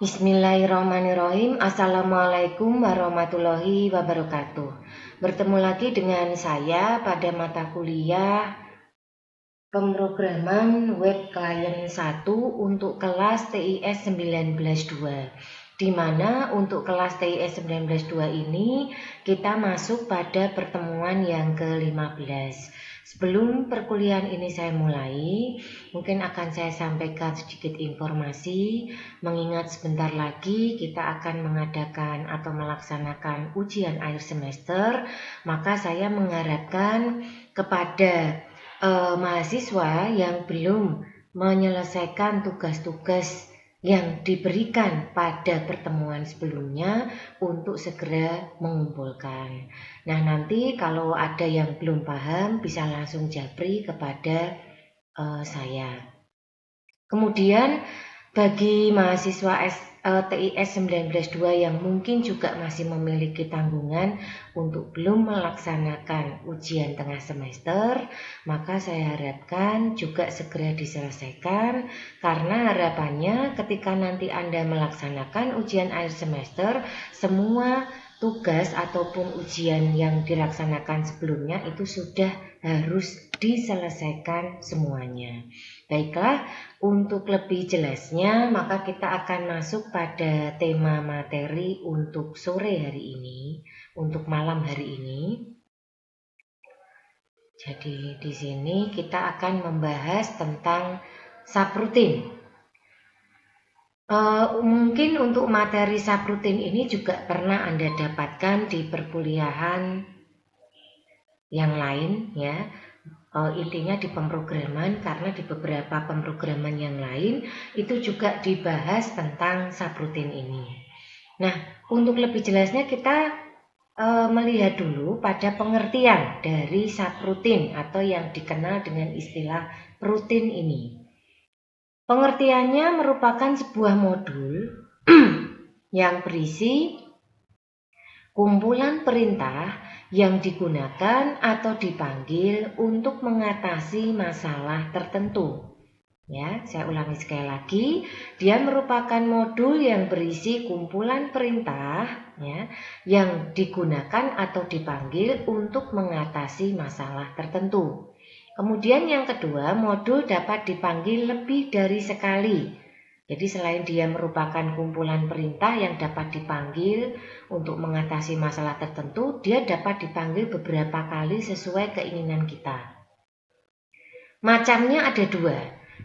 Bismillahirrahmanirrahim. Assalamualaikum warahmatullahi wabarakatuh. Bertemu lagi dengan saya pada mata kuliah pemrograman web klien 1 untuk kelas TIS 19.2, di mana untuk kelas TIS 19.2 ini kita masuk pada pertemuan yang ke-15. Sebelum perkuliahan ini saya mulai, mungkin akan saya sampaikan sedikit informasi, mengingat sebentar lagi kita akan mengadakan atau melaksanakan ujian akhir semester, maka saya mengharapkan kepada mahasiswa yang belum menyelesaikan tugas-tugas yang diberikan pada pertemuan sebelumnya untuk segera mengumpulkan. Nah, nanti kalau ada yang belum paham bisa langsung japri kepada saya. Kemudian bagi mahasiswa TIS 19.2 yang mungkin juga masih memiliki tanggungan untuk belum melaksanakan ujian tengah semester, maka saya harapkan juga segera diselesaikan, karena harapannya ketika nanti Anda melaksanakan ujian akhir semester, semua tugas ataupun ujian yang dilaksanakan sebelumnya itu sudah harus diselesaikan semuanya. Baiklah, untuk lebih jelasnya maka kita akan masuk pada tema materi untuk sore hari ini, untuk malam hari ini. Jadi di sini kita akan membahas tentang subroutine. Mungkin untuk materi subroutine ini juga pernah Anda dapatkan di perkuliahan yang lain ya. Intinya di pemrograman, karena di beberapa pemrograman yang lain itu juga dibahas tentang subroutine ini. Nah, untuk lebih jelasnya kita melihat dulu pada pengertian dari subroutine atau yang dikenal dengan istilah rutin ini. Pengertiannya merupakan sebuah modul yang berisi kumpulan perintah yang digunakan atau dipanggil untuk mengatasi masalah tertentu. Ya, saya ulangi sekali lagi, dia merupakan modul yang berisi kumpulan perintah ya, yang digunakan atau dipanggil untuk mengatasi masalah tertentu. Kemudian yang kedua, modul dapat dipanggil lebih dari sekali. Jadi selain dia merupakan kumpulan perintah yang dapat dipanggil untuk mengatasi masalah tertentu, dia dapat dipanggil beberapa kali sesuai keinginan kita. Macamnya ada dua,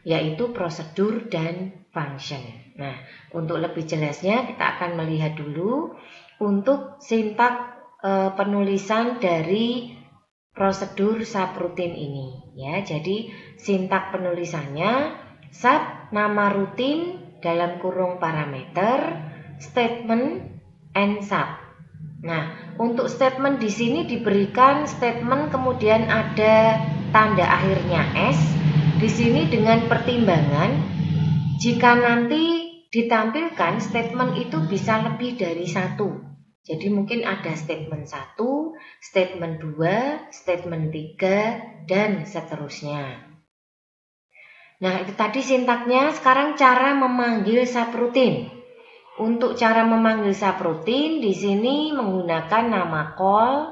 yaitu prosedur dan function. Nah, untuk lebih jelasnya kita akan melihat dulu untuk sintak penulisan dari prosedur subroutine ini. Ya, jadi sintak penulisannya sub nama rutin dalam kurung parameter, statement, and sub. Nah, untuk statement di sini diberikan statement kemudian ada tanda akhirnya S. Di sini dengan pertimbangan jika nanti ditampilkan statement itu bisa lebih dari satu. Jadi mungkin ada statement 1, statement 2, statement 3, dan seterusnya. Nah, itu tadi sintaknya. Sekarang cara memanggil subroutine. Untuk cara memanggil subroutine di sini menggunakan nama call,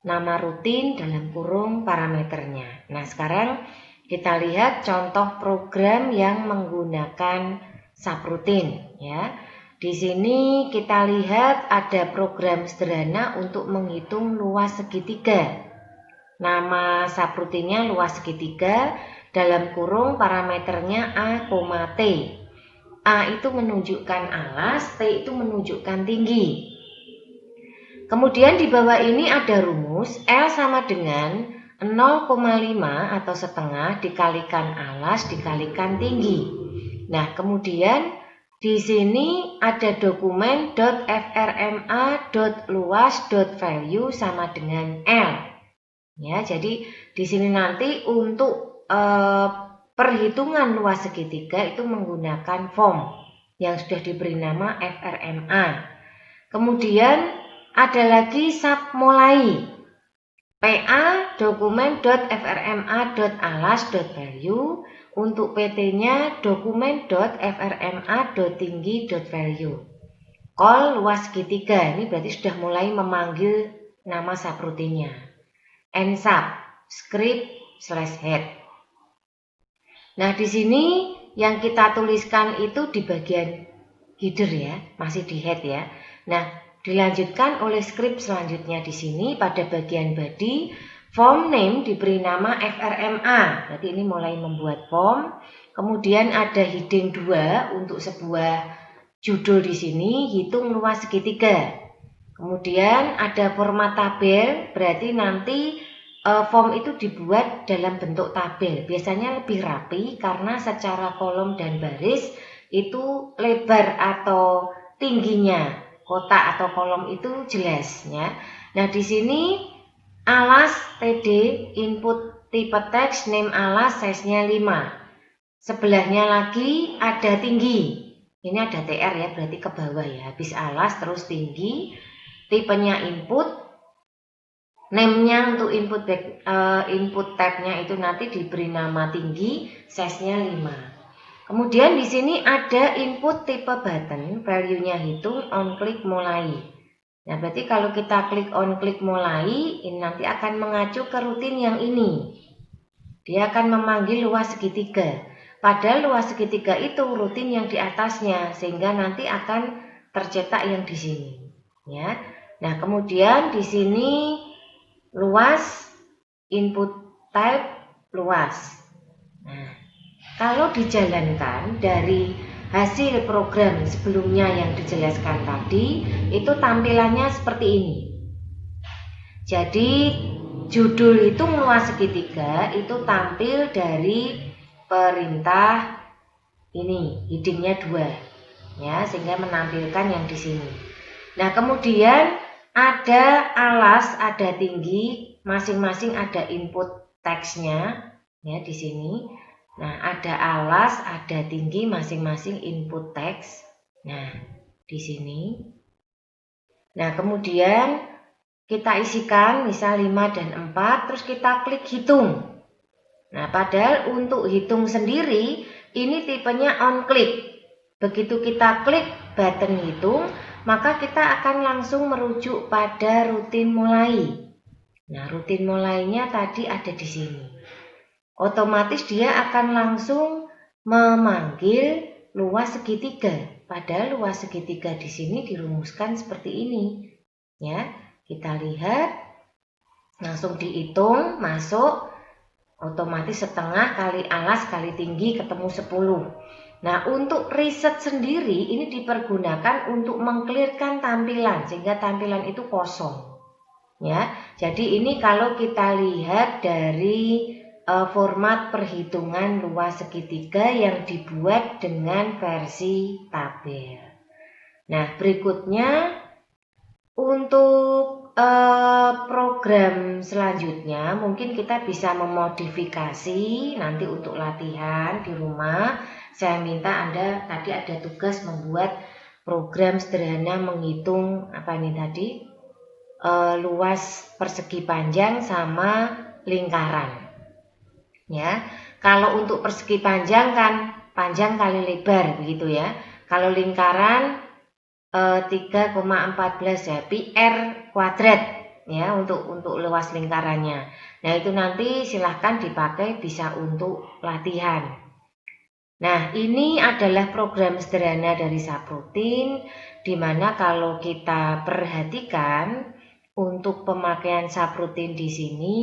nama rutin dalam kurung parameternya. Nah, sekarang kita lihat contoh program yang menggunakan subroutine ya. Di sini kita lihat ada program sederhana untuk menghitung luas segitiga. Nama subroutine-nya luas segitiga dalam kurung parameternya A, T. A itu menunjukkan alas, T itu menunjukkan tinggi. Kemudian di bawah ini ada rumus L sama dengan 0,5 atau setengah dikalikan alas dikalikan tinggi. Nah, kemudian di sini ada dokumen .frma.luas.value sama dengan L. Ya, jadi di sini nanti untuk perhitungan luas segitiga itu menggunakan form yang sudah diberi nama FRMA. Kemudian ada lagi sub mulai PA dokumen.frma.alas.value Untuk PT-nya dokumen.frma.tinggi.value. Call luas segitiga, ini berarti sudah mulai memanggil nama subroutinnya. Nsub, script/head. Nah, di sini yang kita tuliskan itu di bagian header ya, masih di head ya. Nah, dilanjutkan oleh script selanjutnya di sini pada bagian body. Form name diberi nama FRMA, berarti ini mulai membuat form. Kemudian ada heading 2 untuk sebuah judul di sini, hitung luas segitiga. Kemudian ada format tabel, berarti nanti form itu dibuat dalam bentuk tabel. Biasanya lebih rapi karena secara kolom dan baris itu lebar atau tingginya kotak atau kolom itu jelas ya. Nah, di sini alas TD input tipe teks name alas size-nya 5. Sebelahnya lagi ada tinggi. Ini ada TR ya, berarti ke bawah ya. Habis alas terus tinggi. Tipenya input. Name-nya untuk input tab-nya itu nanti diberi nama tinggi, size-nya 5. Kemudian di sini ada input tipe button, value-nya hitung, on klik mulai. Nah, berarti kalau kita klik on klik mulai, ini nanti akan mengacu ke rutin yang ini. Dia akan memanggil luas segitiga. Padahal luas segitiga itu rutin yang di atasnya, sehingga nanti akan tercetak yang di sini. Ya. Nah, kemudian di sini luas input type luas. Nah, kalau dijalankan dari hasil program sebelumnya yang dijelaskan tadi, itu tampilannya seperti ini. Jadi judul itu luas segitiga itu tampil dari perintah ini, headingnya 2 ya, sehingga menampilkan yang di sini. Nah, kemudian ada alas, ada tinggi, masing-masing ada input teksnya ya di sini. Nah, ada alas, ada tinggi, masing-masing input teks. Nah, di sini. Nah, kemudian kita isikan misal 5 dan 4, terus kita klik hitung. Nah, padahal untuk hitung sendiri, ini tipenya on click. Begitu kita klik button hitung, maka kita akan langsung merujuk pada rutin mulai. Nah, rutin mulainya tadi ada di sini. Otomatis dia akan langsung memanggil luas segitiga. Padahal luas segitiga di sini dirumuskan seperti ini. Ya, kita lihat langsung dihitung, masuk otomatis setengah kali alas kali tinggi ketemu 10. Nah, untuk riset sendiri ini dipergunakan untuk mengclearkan tampilan sehingga tampilan itu kosong. Ya, jadi ini kalau kita lihat dari format perhitungan luas segitiga yang dibuat dengan versi tabel. Nah, berikutnya untuk program selanjutnya mungkin kita bisa memodifikasi nanti untuk latihan di rumah. Saya minta Anda tadi ada tugas membuat program sederhana menghitung apa ini tadi luas persegi panjang sama lingkaran. Ya, kalau untuk persegi panjang kan panjang kali lebar begitu ya. Kalau lingkaran 3,14 ya, PR kuadrat ya untuk luas lingkarannya. Nah, itu nanti silahkan dipakai bisa untuk latihan. Nah, ini adalah program sederhana dari subroutine di mana kalau kita perhatikan untuk pemakaian subroutine di sini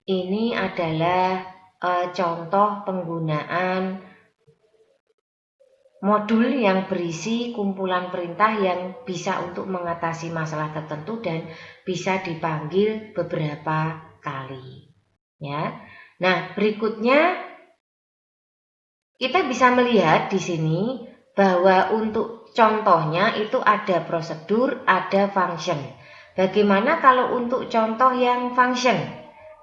ini adalah contoh penggunaan modul yang berisi kumpulan perintah yang bisa untuk mengatasi masalah tertentu dan bisa dipanggil beberapa kali. Ya. Nah, berikutnya kita bisa melihat di sini bahwa untuk contohnya itu ada prosedur, ada function. Bagaimana kalau untuk contoh yang function?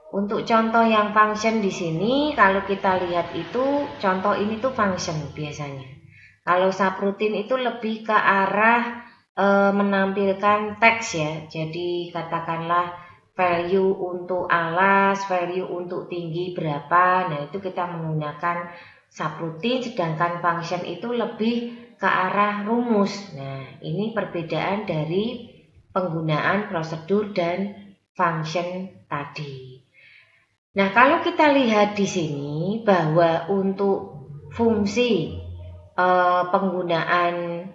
Untuk contoh yang function di sini, kalau kita lihat itu contoh ini tuh function biasanya. Kalau subroutine itu lebih ke arah menampilkan teks ya. Jadi katakanlah value untuk alas, value untuk tinggi berapa. Nah, itu kita menggunakan subroutine, sedangkan function itu lebih ke arah rumus. Nah, ini perbedaan dari penggunaan prosedur dan function tadi. Nah, kalau kita lihat di sini bahwa untuk fungsi penggunaan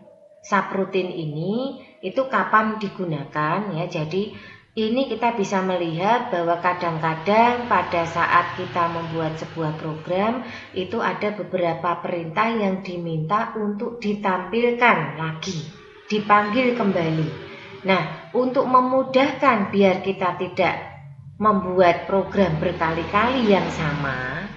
subroutine ini itu kapan digunakan ya. Jadi ini kita bisa melihat bahwa kadang-kadang pada saat kita membuat sebuah program itu ada beberapa perintah yang diminta untuk ditampilkan lagi, dipanggil kembali. Nah, untuk memudahkan biar kita tidak membuat program berkali-kali yang sama,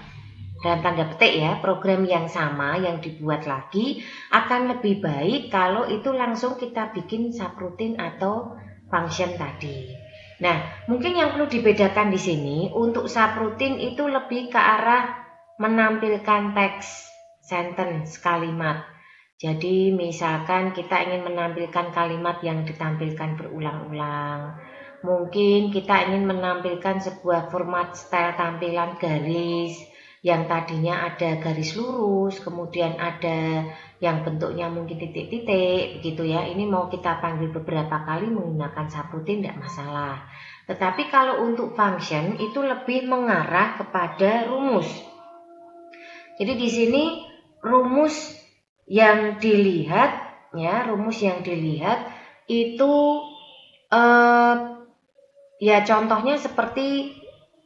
dalam tanda petik ya, program yang sama yang dibuat lagi, akan lebih baik kalau itu langsung kita bikin subroutine atau function tadi. Nah, mungkin yang perlu dibedakan di sini, untuk subroutine itu lebih ke arah menampilkan teks, sentence, kalimat. Jadi misalkan kita ingin menampilkan kalimat yang ditampilkan berulang-ulang. Mungkin kita ingin menampilkan sebuah format style tampilan garis yang tadinya ada garis lurus, kemudian ada yang bentuknya mungkin titik-titik, begitu ya. Ini mau kita panggil beberapa kali menggunakan subroutine tidak masalah. Tetapi kalau untuk function itu lebih mengarah kepada rumus. Jadi di sini rumus yang dilihat ya, rumus yang dilihat itu ya contohnya seperti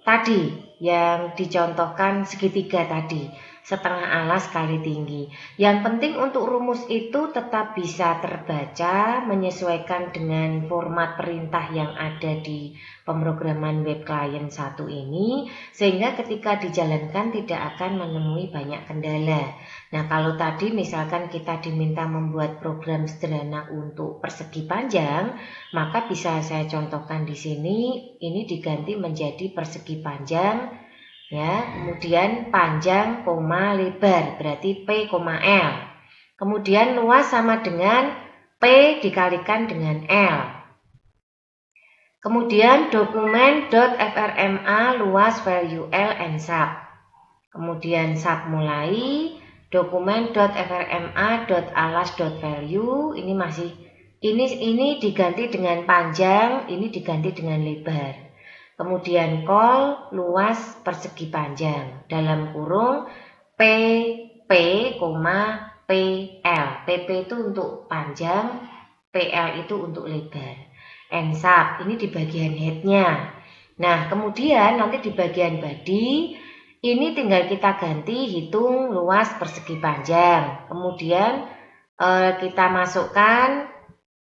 tadi yang dicontohkan segitiga tadi, setengah alas kali tinggi. Yang penting untuk rumus itu tetap bisa terbaca, menyesuaikan dengan format perintah yang ada di pemrograman web client 1 ini, sehingga ketika dijalankan tidak akan menemui banyak kendala. Nah, kalau tadi misalkan kita diminta membuat program sederhana untuk persegi panjang, maka bisa saya contohkan di sini, ini diganti menjadi persegi panjang ya, kemudian panjang, koma, lebar, berarti P, L. Kemudian luas sama dengan P dikalikan dengan L. Kemudian dokumen.frma luas value L and sub. Kemudian sub mulai dokumen.frma.alas.value ini diganti dengan panjang, ini diganti dengan lebar. Kemudian call luas persegi panjang dalam kurung PP, PL. PP itu untuk panjang, PL itu untuk lebar. And sub ini di bagian headnya. Nah, kemudian nanti di bagian body ini tinggal kita ganti hitung luas persegi panjang. Kemudian kita masukkan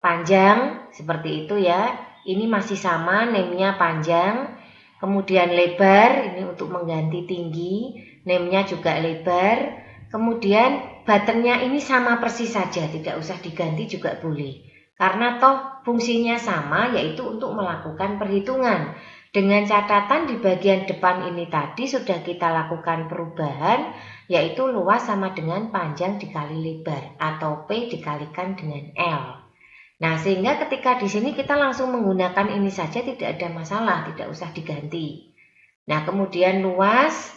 panjang seperti itu ya. Ini masih sama, name-nya panjang. Kemudian lebar, ini untuk mengganti tinggi. Name-nya juga lebar. Kemudian button-nya ini sama persis saja, tidak usah diganti juga boleh. Karena toh fungsinya sama, yaitu untuk melakukan perhitungan. Dengan catatan di bagian depan ini tadi sudah kita lakukan perubahan, yaitu luas sama dengan panjang dikali lebar, atau P dikalikan dengan L. Nah, sehingga ketika di sini kita langsung menggunakan ini saja tidak ada masalah, tidak usah diganti. Nah, kemudian luas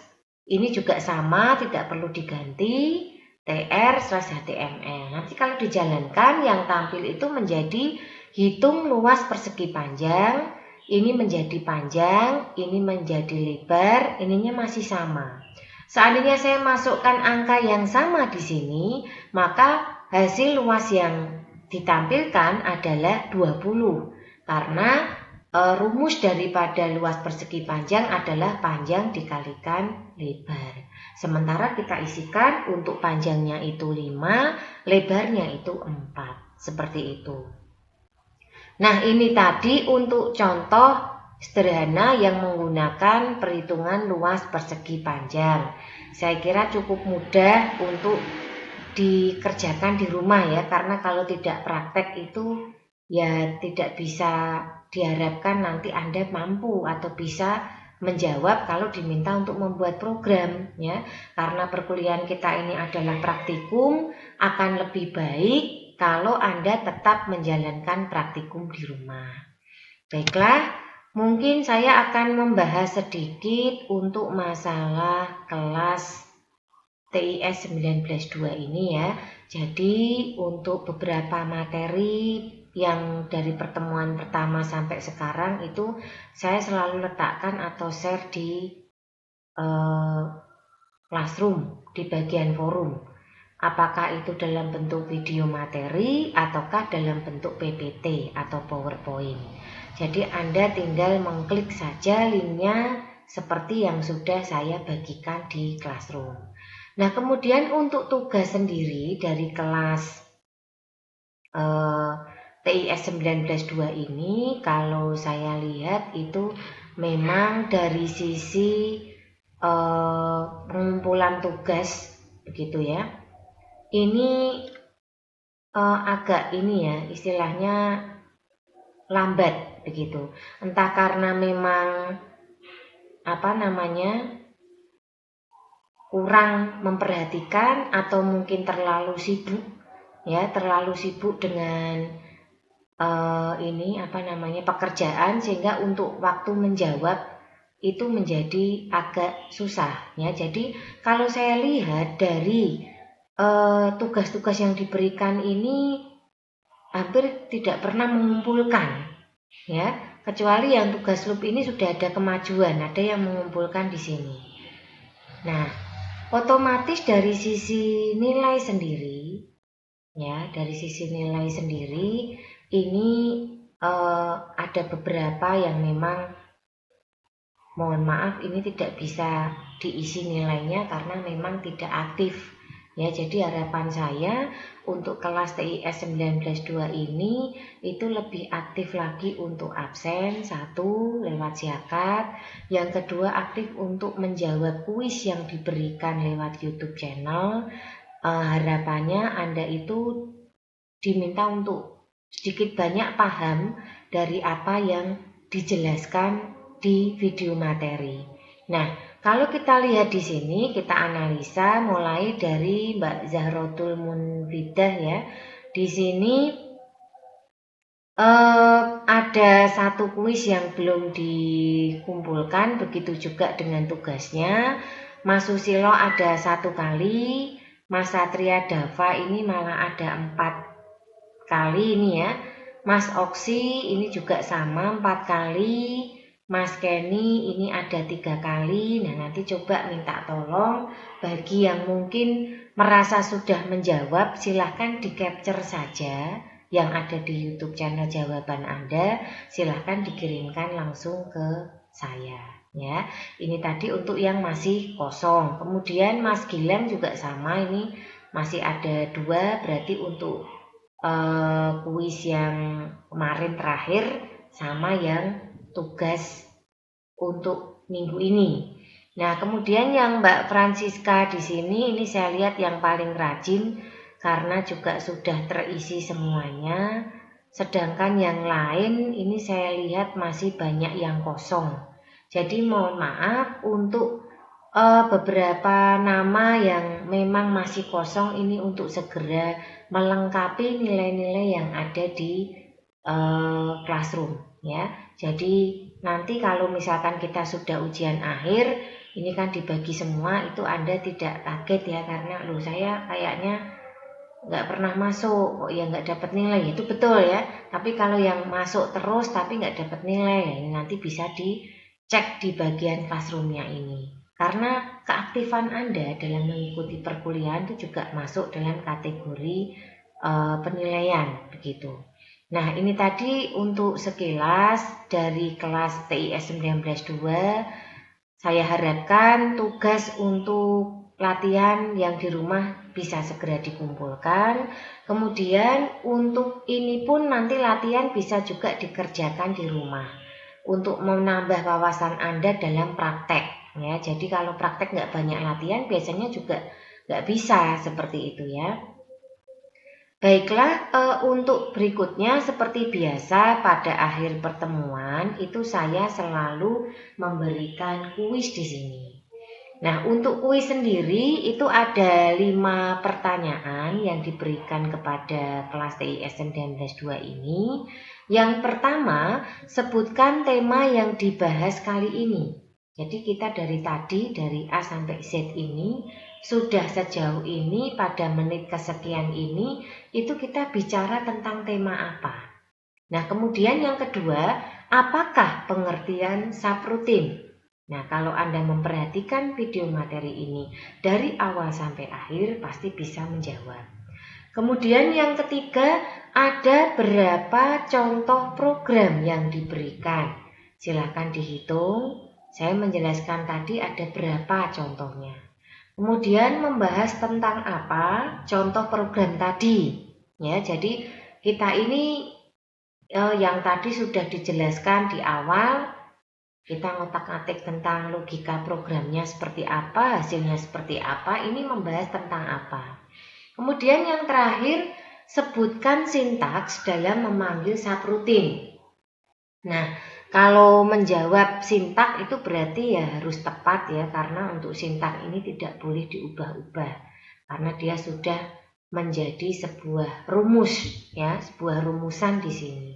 ini juga sama, tidak perlu diganti, tr/html. Nanti kalau dijalankan yang tampil itu menjadi hitung luas persegi panjang, ini menjadi panjang, ini menjadi lebar, ininya masih sama. Seandainya saya masukkan angka yang sama di sini, maka hasil luas yang ditampilkan adalah 20 karena rumus daripada luas persegi panjang adalah panjang dikalikan lebar. Sementara kita isikan untuk panjangnya itu 5, lebarnya itu 4. Seperti itu. Nah, ini tadi untuk contoh sederhana yang menggunakan perhitungan luas persegi panjang. Saya kira cukup mudah untuk dikerjakan di rumah ya, karena kalau tidak praktek itu ya tidak bisa diharapkan nanti Anda mampu atau bisa menjawab kalau diminta untuk membuat program ya, karena perkuliahan kita ini adalah praktikum, akan lebih baik kalau Anda tetap menjalankan praktikum di rumah. Baiklah, Mungkin saya akan membahas sedikit untuk masalah kelas TIS 19+2 ini ya. Jadi untuk beberapa materi yang dari pertemuan pertama sampai sekarang itu saya selalu letakkan atau share di Classroom, di bagian forum. Apakah itu dalam bentuk video materi ataukah dalam bentuk PPT atau PowerPoint. Jadi Anda tinggal mengklik saja linknya seperti yang sudah saya bagikan di Classroom. Nah, kemudian untuk tugas sendiri dari kelas TIS 19+2 ini, kalau saya lihat itu memang dari sisi pengumpulan tugas begitu ya. Ini agak ini ya, istilahnya lambat begitu. Entah karena memang kurang memperhatikan atau mungkin terlalu sibuk ya, terlalu sibuk dengan pekerjaan sehingga untuk waktu menjawab itu menjadi agak susah ya. Jadi kalau saya lihat dari tugas-tugas yang diberikan ini hampir tidak pernah mengumpulkan ya, kecuali yang tugas loop ini sudah ada kemajuan, ada yang mengumpulkan di sini. Nah, otomatis dari sisi nilai sendiri ya, dari sisi nilai sendiri ini ada beberapa yang memang mohon maaf ini tidak bisa diisi nilainya karena memang tidak aktif ya. Jadi harapan saya untuk kelas TIS 19+2 ini itu lebih aktif lagi untuk absen, satu lewat Siakat, yang kedua aktif untuk menjawab kuis yang diberikan lewat YouTube channel. Harapannya Anda itu diminta untuk sedikit banyak paham dari apa yang dijelaskan di video materi. Nah, kalau kita lihat di sini, kita analisa mulai dari Mbak Zahrotul Munfidah ya. Di sini ada satu kuis yang belum dikumpulkan, begitu juga dengan tugasnya. Mas Susilo ada 1 kali, Mas Satria Dava ini malah ada 4 kali ini ya. Mas Oksi ini juga sama 4 kali. Mas Kenny ini ada 3 kali. Nah, nanti coba minta tolong bagi yang mungkin merasa sudah menjawab, silahkan di capture saja yang ada di YouTube channel jawaban Anda, silahkan dikirimkan langsung ke saya ya. Ini tadi untuk yang masih kosong. Kemudian Mas Gilang juga sama, ini masih ada 2, berarti untuk kuis yang kemarin terakhir sama yang tugas untuk minggu ini. Nah, kemudian yang Mbak Francisca di sini ini saya lihat yang paling rajin karena juga sudah terisi semuanya. Sedangkan yang lain ini saya lihat masih banyak yang kosong. Jadi mohon maaf untuk beberapa nama yang memang masih kosong ini untuk segera melengkapi nilai-nilai yang ada di Classroom ya. Jadi nanti kalau misalkan kita sudah ujian akhir, ini kan dibagi semua, itu Anda tidak kaget ya, karena saya kayaknya nggak pernah masuk kok ya nggak dapat nilai. Itu betul ya, tapi kalau yang masuk terus tapi nggak dapat nilai ya, ini nanti bisa dicek di bagian Classroom-nya ini. Karena keaktifan Anda dalam mengikuti perkuliahan itu juga masuk dalam kategori penilaian begitu. Nah, ini tadi untuk sekilas dari kelas TIS 19+2. Saya harapkan tugas untuk latihan yang di rumah bisa segera dikumpulkan. Kemudian untuk ini pun nanti latihan bisa juga dikerjakan di rumah untuk menambah wawasan Anda dalam praktek ya. Jadi kalau praktek nggak banyak latihan biasanya juga nggak bisa seperti itu ya. Baiklah, untuk berikutnya seperti biasa pada akhir pertemuan itu saya selalu memberikan kuis di sini. Nah, untuk kuis sendiri itu ada 5 pertanyaan yang diberikan kepada kelas TIS 19-2 ini. Yang pertama, sebutkan tema yang dibahas kali ini. Jadi kita dari tadi, dari A sampai Z ini, sudah sejauh ini pada menit kesekian ini, itu kita bicara tentang tema apa. Nah, kemudian yang kedua, apakah pengertian subrutin? Nah, kalau Anda memperhatikan video materi ini dari awal sampai akhir, pasti bisa menjawab. Kemudian yang ketiga, ada berapa contoh program yang diberikan? Silakan dihitung. Saya menjelaskan tadi ada berapa contohnya. Kemudian membahas tentang apa contoh program tadi. Ya, jadi kita ini yang tadi sudah dijelaskan di awal, kita ngotak-atik tentang logika programnya seperti apa, hasilnya seperti apa, ini membahas tentang apa. Kemudian yang terakhir, sebutkan sintaks dalam memanggil subrutin. Nah, kalau menjawab sintak itu berarti ya harus tepat ya, karena untuk sintak ini tidak boleh diubah-ubah, karena dia sudah menjadi sebuah rumus ya, sebuah rumusan di sini.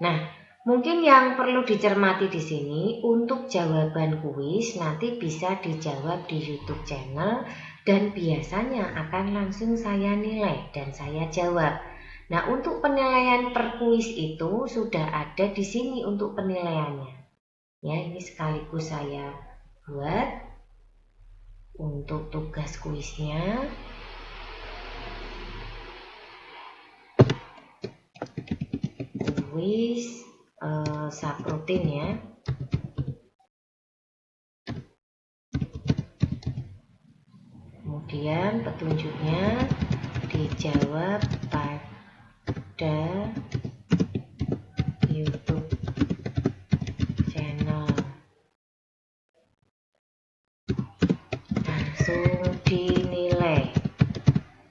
Nah, mungkin yang perlu dicermati di sini untuk jawaban kuis nanti bisa dijawab di YouTube channel dan biasanya akan langsung saya nilai dan saya jawab. Nah, untuk penilaian per kuis itu sudah ada di sini untuk penilaiannya. Ya, ini sekaligus saya buat untuk tugas kuisnya. Kuis subrutin ya. Kemudian petunjuknya dijawab pada YouTube channel. Langsung dinilai.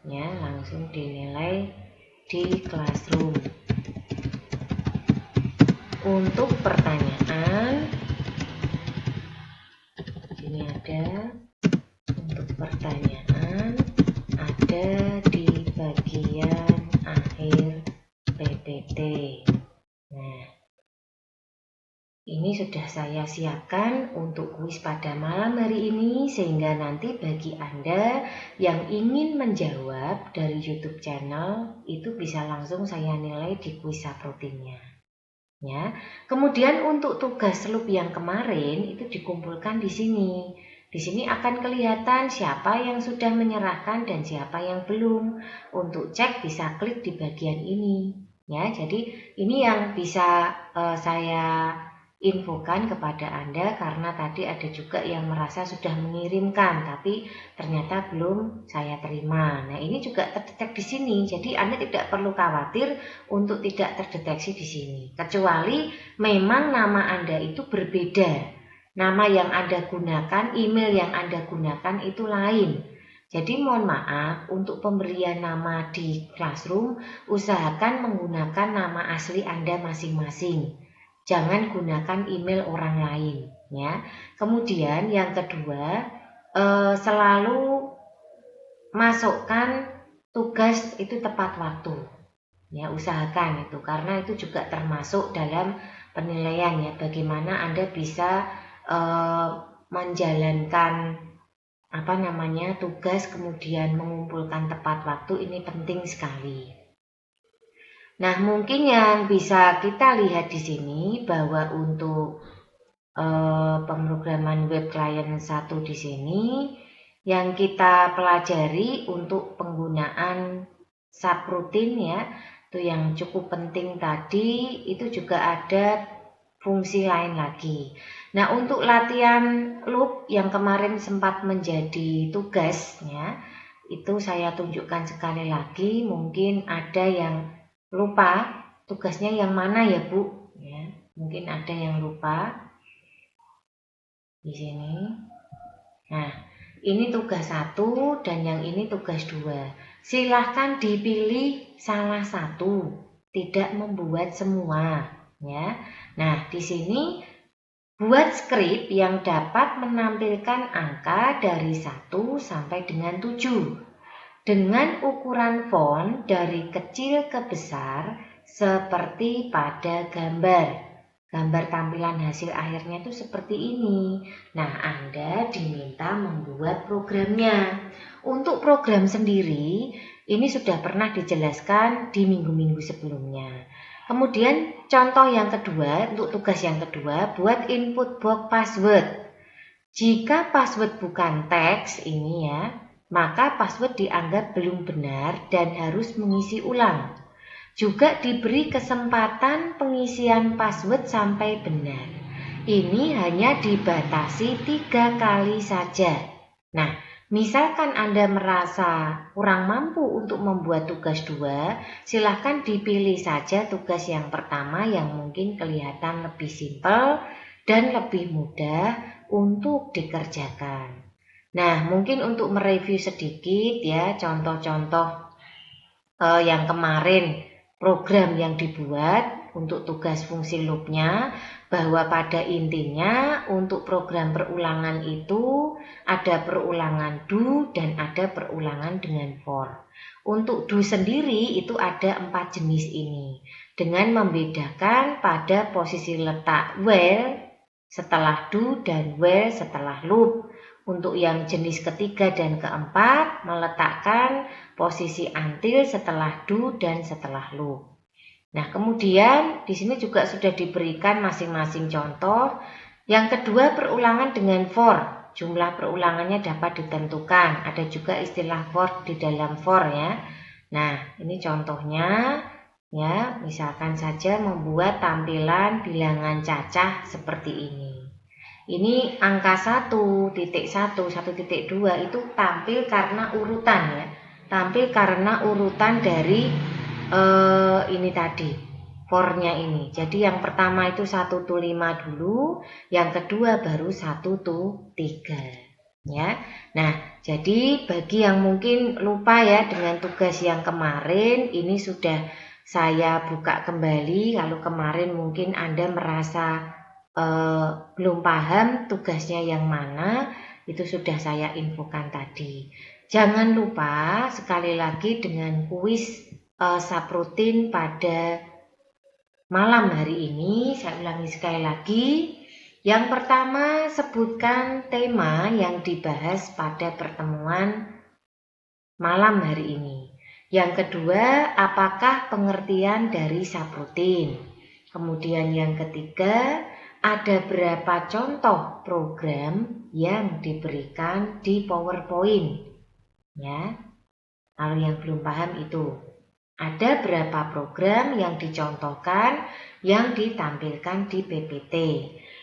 Ya, langsung dinilai di Classroom. Untuk pertanyaan ini ada, untuk pertanyaan ada di bagian akhir PPT. Nah, ini sudah saya siapkan untuk kuis pada malam hari ini, sehingga nanti bagi Anda yang ingin menjawab dari YouTube channel itu bisa langsung saya nilai di kuis subrutinnya. Ya, kemudian untuk tugas loop yang kemarin itu dikumpulkan di sini. Di sini akan kelihatan siapa yang sudah menyerahkan dan siapa yang belum. Untuk cek bisa klik di bagian ini. Ya, jadi ini yang bisa saya infokan kepada Anda karena tadi ada juga yang merasa sudah mengirimkan tapi ternyata belum saya terima. Nah, ini juga terdetek di sini. Jadi Anda tidak perlu khawatir untuk tidak terdeteksi di sini. Kecuali memang nama Anda itu berbeda. Nama yang Anda gunakan, email yang Anda gunakan itu lain. Jadi mohon maaf untuk pemberian nama di Classroom usahakan menggunakan nama asli Anda masing-masing. Jangan gunakan email orang lain ya. Kemudian yang kedua, selalu masukkan tugas itu tepat waktu. Ya, usahakan itu karena itu juga termasuk dalam penilaian ya. Bagaimana Anda bisa menjalankan tugas kemudian mengumpulkan tepat waktu, ini penting sekali. Nah, mungkin yang bisa kita lihat di sini bahwa untuk pemrograman web client 1 di sini yang kita pelajari untuk penggunaan subrutin ya, itu yang cukup penting tadi, itu juga ada fungsi lain lagi. Nah, untuk latihan loop yang kemarin sempat menjadi tugasnya, itu saya tunjukkan sekali lagi, mungkin ada yang lupa tugasnya yang mana ya Bu ya, mungkin ada yang lupa di sini. Nah, ini tugas 1 dan yang ini tugas 2. Silahkan dipilih salah satu, tidak membuat semua ya. Nah, di sini Buat skrip yang dapat menampilkan angka dari 1 sampai dengan 7 dengan ukuran font dari kecil ke besar seperti pada gambar. Gambar tampilan hasil akhirnya itu seperti ini. Nah, Anda diminta membuat programnya. Untuk program sendiri, ini sudah pernah dijelaskan di minggu-minggu sebelumnya. Kemudian contoh yang kedua, untuk tugas yang kedua, buat input box password. Jika password bukan teks ini ya, maka password dianggap belum benar dan harus mengisi ulang. Juga diberi kesempatan pengisian password sampai benar. Ini hanya dibatasi 3 kali saja. Nah, misalkan Anda merasa kurang mampu untuk membuat tugas 2, silahkan dipilih saja tugas yang pertama yang mungkin kelihatan lebih simpel dan lebih mudah untuk dikerjakan. Nah, mungkin untuk mereview sedikit ya, contoh-contoh yang kemarin program yang dibuat untuk tugas fungsi loopnya, bahwa pada intinya untuk program perulangan itu ada perulangan do dan ada perulangan dengan for. Untuk do sendiri itu ada 4 jenis ini dengan membedakan pada posisi letak while setelah do dan while setelah loop. Untuk yang jenis ketiga dan keempat meletakkan posisi until setelah do dan setelah loop. Nah, kemudian di sini juga sudah diberikan masing-masing contoh. Yang kedua, perulangan dengan for. Jumlah perulangannya dapat ditentukan. Ada juga istilah for di dalam for ya. Nah, ini contohnya ya, misalkan saja membuat tampilan bilangan cacah seperti ini. Ini angka 1.1, 1.2 itu tampil karena urutan ya. Tampil karena urutan dari ini tadi, for-nya ini. Jadi yang pertama itu 1 to 5 dulu, yang kedua baru 1 to 3. Ya. Nah, jadi bagi yang mungkin lupa ya dengan tugas yang kemarin, ini sudah saya buka kembali. Kalau kemarin mungkin Anda merasa belum paham tugasnya yang mana, itu sudah saya infokan tadi. Jangan lupa sekali lagi dengan kuis subrutin pada malam hari ini. Saya ulangi sekali lagi. Yang pertama, sebutkan tema yang dibahas pada pertemuan malam hari ini. Yang kedua, apakah pengertian dari subrutin? Kemudian yang ketiga, ada berapa contoh program yang diberikan di PowerPoint? Ya, kalau yang belum paham itu, ada berapa program yang dicontohkan yang ditampilkan di PPT.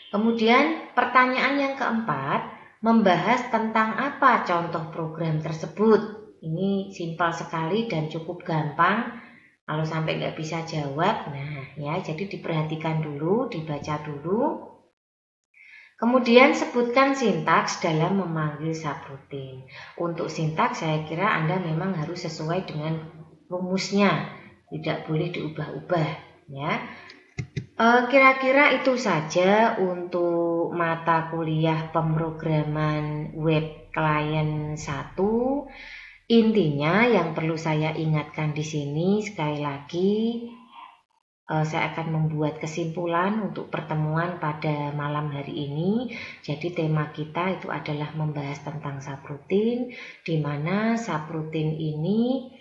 Kemudian pertanyaan yang keempat, membahas tentang apa contoh program tersebut. Ini simpel sekali dan cukup gampang. Kalau sampai nggak bisa jawab, nah ya, jadi diperhatikan dulu, dibaca dulu. Kemudian sebutkan sintaks dalam memanggil subrutin. Untuk sintaks saya kira Anda memang harus sesuai dengan rumusnya, tidak boleh diubah-ubah ya. Kira-kira itu saja untuk mata kuliah pemrograman web klien 1. Intinya yang perlu saya ingatkan di sini sekali lagi, saya akan membuat kesimpulan untuk pertemuan pada malam hari ini. Jadi tema kita itu adalah membahas tentang subrutin, di mana subrutin ini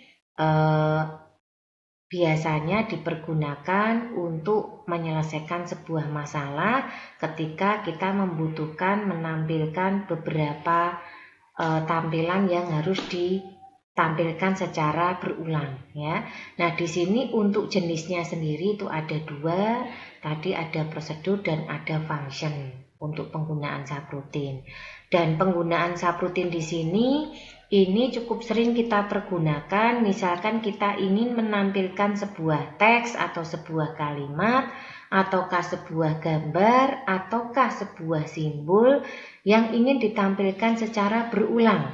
biasanya dipergunakan untuk menyelesaikan sebuah masalah ketika kita membutuhkan menampilkan beberapa tampilan yang harus ditampilkan secara berulang ya. Nah, di sini untuk jenisnya sendiri itu ada 2, tadi ada prosedur dan ada function untuk penggunaan subrutin. Dan penggunaan subrutin di sini ini cukup sering kita pergunakan, misalkan kita ingin menampilkan sebuah teks atau sebuah kalimat, ataukah sebuah gambar, ataukah sebuah simbol yang ingin ditampilkan secara berulang.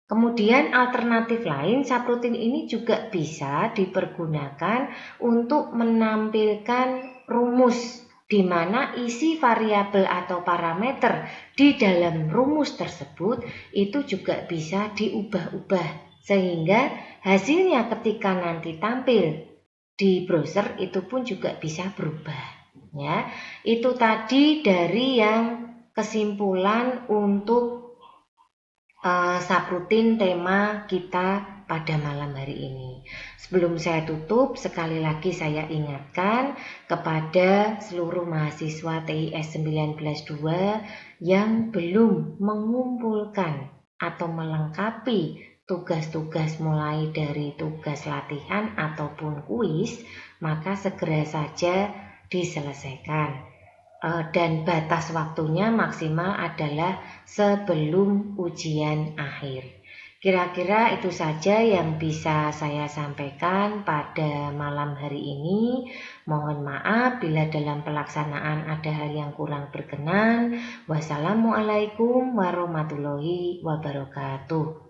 Kemudian alternatif lain, subrutin ini juga bisa dipergunakan untuk menampilkan rumus di mana isi variabel atau parameter di dalam rumus tersebut itu juga bisa diubah-ubah sehingga hasilnya ketika nanti tampil di browser itu pun juga bisa berubah. Ya, itu tadi dari yang kesimpulan untuk subrutin tema kita pada malam hari ini. Sebelum saya tutup, sekali lagi saya ingatkan kepada seluruh mahasiswa TIS 192 yang belum mengumpulkan atau melengkapi tugas-tugas mulai dari tugas latihan ataupun kuis, maka segera saja diselesaikan. Dan batas waktunya maksimal adalah sebelum ujian akhir. Kira-kira itu saja yang bisa saya sampaikan pada malam hari ini. Mohon maaf bila dalam pelaksanaan ada hal yang kurang berkenan. Wassalamualaikum warahmatullahi wabarakatuh.